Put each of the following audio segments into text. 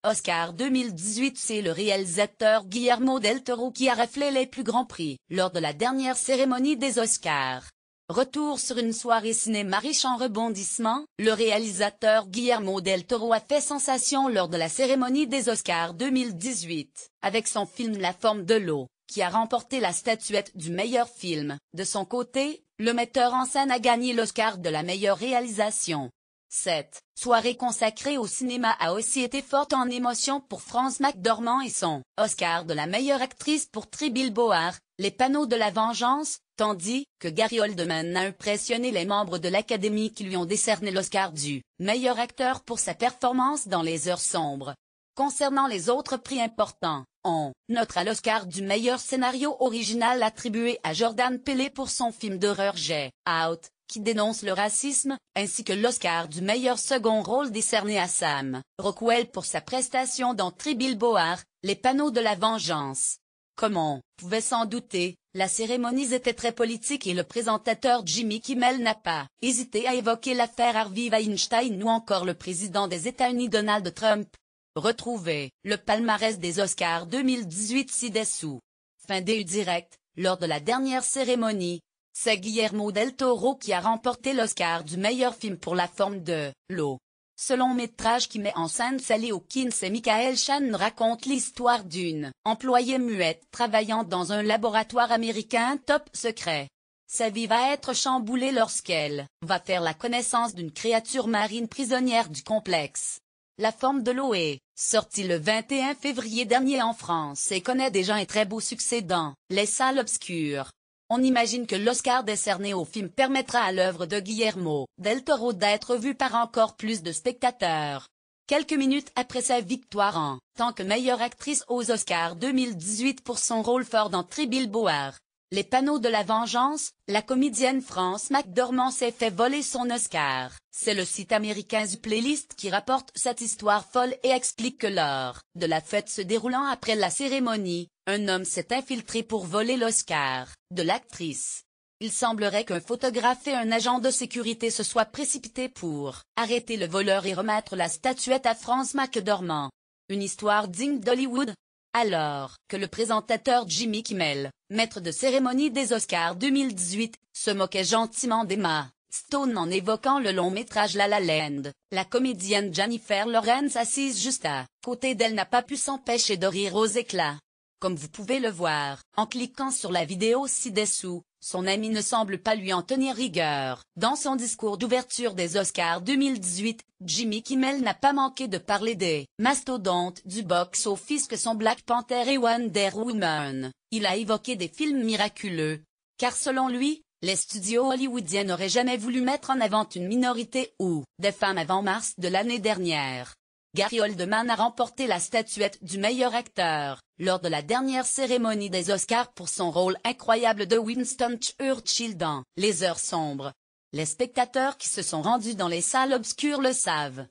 Oscar 2018. C'est le réalisateur Guillermo del Toro qui a raflé les plus grands prix lors de la dernière cérémonie des Oscars. Retour sur une soirée cinéma riche en rebondissements, le réalisateur Guillermo del Toro a fait sensation lors de la cérémonie des Oscars 2018, avec son film La forme de l'eau, qui a remporté la statuette du meilleur film. De son côté, le metteur en scène a gagné l'Oscar de la meilleure réalisation. Cette soirée consacrée au cinéma a aussi été forte en émotion pour Frances McDormand et son Oscar de la meilleure actrice pour Three Billboards, Les panneaux de la vengeance, tandis que Gary Oldman a impressionné les membres de l'Académie qui lui ont décerné l'Oscar du meilleur acteur pour sa performance dans Les heures sombres. Concernant les autres prix importants, on notera l'Oscar du meilleur scénario original attribué à Jordan Peele pour son film d'horreur Get Out, qui dénonce le racisme, ainsi que l'Oscar du meilleur second rôle décerné à Sam Rockwell pour sa prestation dans Three Billboards, Les panneaux de la vengeance. Comme on pouvait s'en douter, la cérémonie était très politique et le présentateur Jimmy Kimmel n'a pas hésité à évoquer l'affaire Harvey Weinstein ou encore le président des États-Unis Donald Trump. Retrouvez le palmarès des Oscars 2018 ci-dessous. Fin du direct, lors de la dernière cérémonie, c'est Guillermo del Toro qui a remporté l'Oscar du meilleur film pour La forme de l'eau. Ce long métrage qui met en scène Sally Hawkins et Michael Shannon raconte l'histoire d'une employée muette travaillant dans un laboratoire américain top secret. Sa vie va être chamboulée lorsqu'elle va faire la connaissance d'une créature marine prisonnière du complexe. La forme de l'eau est sortie le 21 février dernier en France et connaît déjà un très beau succès dans les salles obscures. On imagine que l'Oscar décerné au film permettra à l'œuvre de Guillermo del Toro d'être vue par encore plus de spectateurs. Quelques minutes après sa victoire en tant que meilleure actrice aux Oscars 2018 pour son rôle fort dans Three Billboards, Les panneaux de la vengeance, la comédienne Frances McDormand s'est fait voler son Oscar. C'est le site américain The Playlist qui rapporte cette histoire folle et explique que lors de la fête se déroulant après la cérémonie, un homme s'est infiltré pour voler l'Oscar de l'actrice. Il semblerait qu'un photographe et un agent de sécurité se soient précipités pour arrêter le voleur et remettre la statuette à Frances McDormand. Une histoire digne d'Hollywood. Alors que le présentateur Jimmy Kimmel, maître de cérémonie des Oscars 2018, se moquait gentiment d'Emma Stone en évoquant le long métrage La La Land, la comédienne Jennifer Lawrence assise juste à côté d'elle n'a pas pu s'empêcher de rire aux éclats. Comme vous pouvez le voir, en cliquant sur la vidéo ci-dessous, son ami ne semble pas lui en tenir rigueur. Dans son discours d'ouverture des Oscars 2018, Jimmy Kimmel n'a pas manqué de parler des mastodontes du box-office que sont Black Panther et Wonder Woman. Il a évoqué des films miraculeux, car selon lui, les studios hollywoodiens n'auraient jamais voulu mettre en avant une minorité ou des femmes avant mars de l'année dernière. Gary Oldman a remporté la statuette du meilleur acteur lors de la dernière cérémonie des Oscars pour son rôle incroyable de Winston Churchill dans Les heures sombres. Les spectateurs qui se sont rendus dans les salles obscures le savent.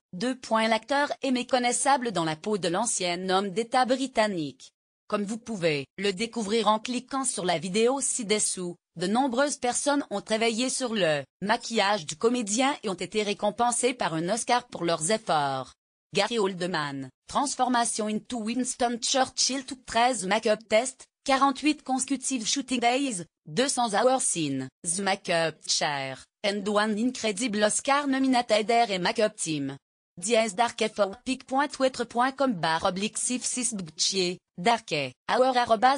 L'acteur est méconnaissable dans la peau de l'ancien homme d'État britannique. Comme vous pouvez le découvrir en cliquant sur la vidéo ci-dessous, de nombreuses personnes ont travaillé sur le maquillage du comédien et ont été récompensées par un Oscar pour leurs efforts. Gary Oldman, Transformation into Winston Churchill took 13 make-up tests, 48 consecutive shooting days, 200 hours in the make-up chair, and one incredible Oscar nominated et make-up team. /darkefo.twitter.com/6/bgchier, darke,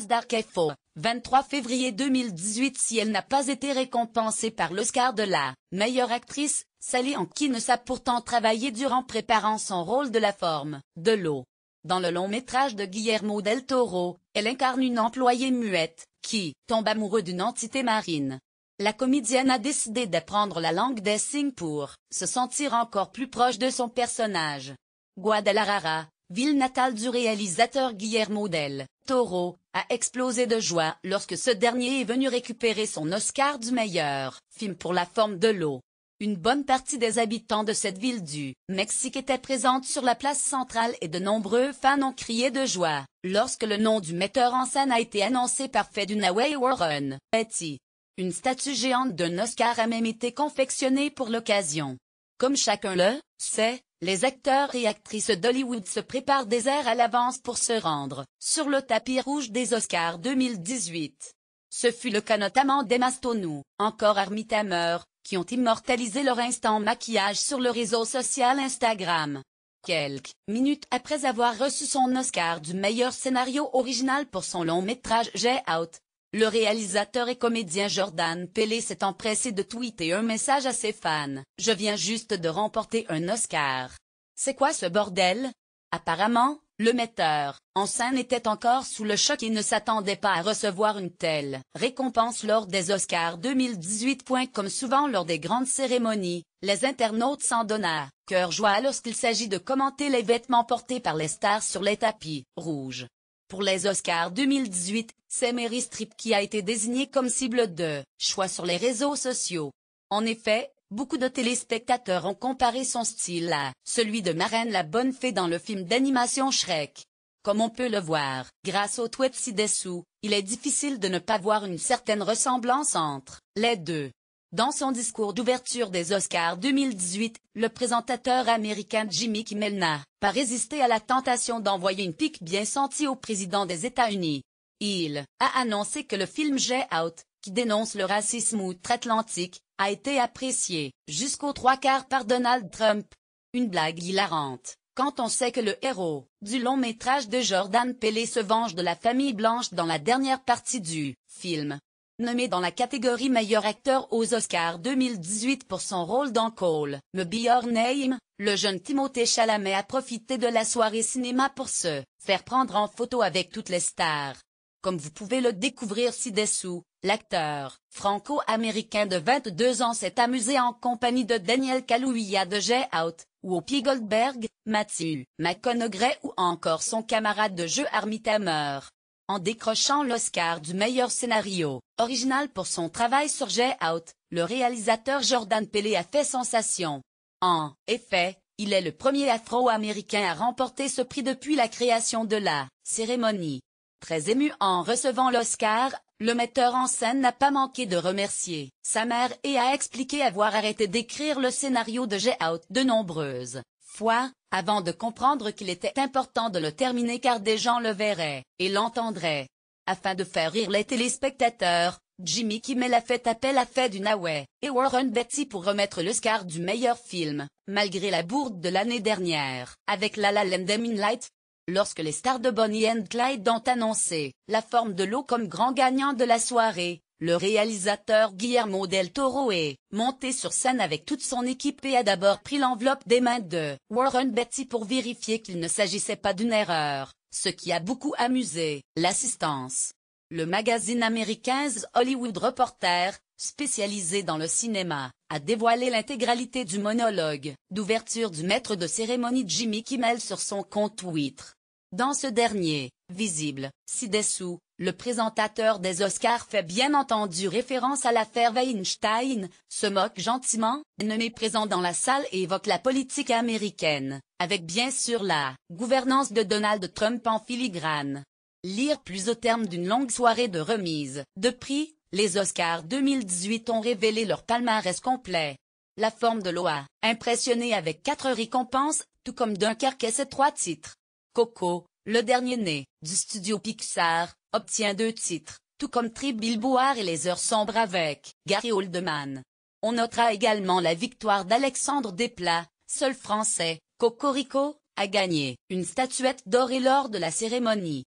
@darkefo, 23 février 2018. Si elle n'a pas été récompensée par l'Oscar de la meilleure actrice, Sally Hawkins a pourtant travaillé durant préparant son rôle de La forme de l'eau. Dans le long métrage de Guillermo del Toro, elle incarne une employée muette, qui tombe amoureuse d'une entité marine. La comédienne a décidé d'apprendre la langue des signes pour se sentir encore plus proche de son personnage. Guadalajara, ville natale du réalisateur Guillermo del Toro, a explosé de joie lorsque ce dernier est venu récupérer son Oscar du meilleur film pour La forme de l'eau. Une bonne partie des habitants de cette ville du Mexique était présente sur la place centrale et de nombreux fans ont crié de joie lorsque le nom du metteur en scène a été annoncé par Faye Warren Beatty. Une statue géante d'un Oscar a même été confectionnée pour l'occasion. Comme chacun le sait, Les acteurs et actrices d'Hollywood se préparent des heures à l'avance pour se rendre sur le tapis rouge des Oscars 2018. Ce fut le cas notamment d'Emma Stone, encore Armie Hammer, qui ont immortalisé leur instant maquillage sur le réseau social Instagram. Quelques minutes après avoir reçu son Oscar du meilleur scénario original pour son long-métrage Get Out, le réalisateur et comédien Jordan Peele s'est empressé de tweeter un message à ses fans. « Je viens juste de remporter un Oscar. C'est quoi ce bordel ?» Apparemment, le metteur en scène était encore sous le choc et ne s'attendait pas à recevoir une telle récompense lors des Oscars 2018. Comme souvent lors des grandes cérémonies, les internautes s'en donnent à cœur joie lorsqu'il s'agit de commenter les vêtements portés par les stars sur les tapis rouges. Pour les Oscars 2018, c'est Meryl Streep qui a été désignée comme cible de choix sur les réseaux sociaux. En effet, beaucoup de téléspectateurs ont comparé son style à celui de Marraine la bonne fée dans le film d'animation Shrek. Comme on peut le voir, grâce au tweet ci-dessous, il est difficile de ne pas voir une certaine ressemblance entre les deux. Dans son discours d'ouverture des Oscars 2018, le présentateur américain Jimmy Kimmel n'a pas résisté à la tentation d'envoyer une pique bien sentie au président des États-Unis. Il a annoncé que le film Get Out, qui dénonce le racisme outre-Atlantique, a été apprécié jusqu'aux 3/4 par Donald Trump. Une blague hilarante, quand on sait que le héros du long-métrage de Jordan Peele se venge de la famille blanche dans la dernière partie du film. Nommé dans la catégorie meilleur acteur aux Oscars 2018 pour son rôle dans Call Me By Your Name, le jeune Timothée Chalamet a profité de la soirée cinéma pour se faire prendre en photo avec toutes les stars. Comme vous pouvez le découvrir ci-dessous, l'acteur franco-américain de 22 ans s'est amusé en compagnie de Daniel Kaluuya de Get Out, Whoopi Goldberg, Matthew McConaughey ou encore son camarade de jeu Armie Hammer. En décrochant l'Oscar du meilleur scénario original pour son travail sur Get Out, le réalisateur Jordan Peele a fait sensation. En effet, il est le premier Afro-Américain à remporter ce prix depuis la création de la cérémonie. Très ému en recevant l'Oscar, le metteur en scène n'a pas manqué de remercier sa mère et a expliqué avoir arrêté d'écrire le scénario de Get Out de nombreuses fois, avant de comprendre qu'il était important de le terminer car des gens le verraient et l'entendraient. Afin de faire rire les téléspectateurs, Jimmy Kimmel a fait appel à Faye Dunaway et Warren Beatty pour remettre l'Oscar du meilleur film, malgré la bourde de l'année dernière, avec La La Land et Moonlight. Lorsque les stars de Bonnie and Clyde ont annoncé la forme de l'eau comme grand gagnant de la soirée, le réalisateur Guillermo del Toro est monté sur scène avec toute son équipe et a d'abord pris l'enveloppe des mains de Warren Beatty pour vérifier qu'il ne s'agissait pas d'une erreur, ce qui a beaucoup amusé l'assistance. Le magazine américain The Hollywood Reporter, spécialisé dans le cinéma, a dévoilé l'intégralité du monologue d'ouverture du maître de cérémonie Jimmy Kimmel sur son compte Twitter. Dans ce dernier, visible ci-dessous, le présentateur des Oscars fait bien entendu référence à l'affaire Weinstein, se moque gentiment, nommé présent dans la salle et évoque la politique américaine, avec bien sûr la gouvernance de Donald Trump en filigrane. Lire plus au terme d'une longue soirée de remise de prix, les Oscars 2018 ont révélé leur palmarès complet. La forme de l'eau a impressionné avec 4 récompenses, tout comme Dunkerque et ses 3 titres. Coco, le dernier né, du studio Pixar, obtient 2 titres, tout comme Three Billboards et Les Heures sombres avec Gary Oldman. On notera également la victoire d'Alexandre Desplat, seul français, Cocorico, a gagné une statuette d'or et lors de la cérémonie.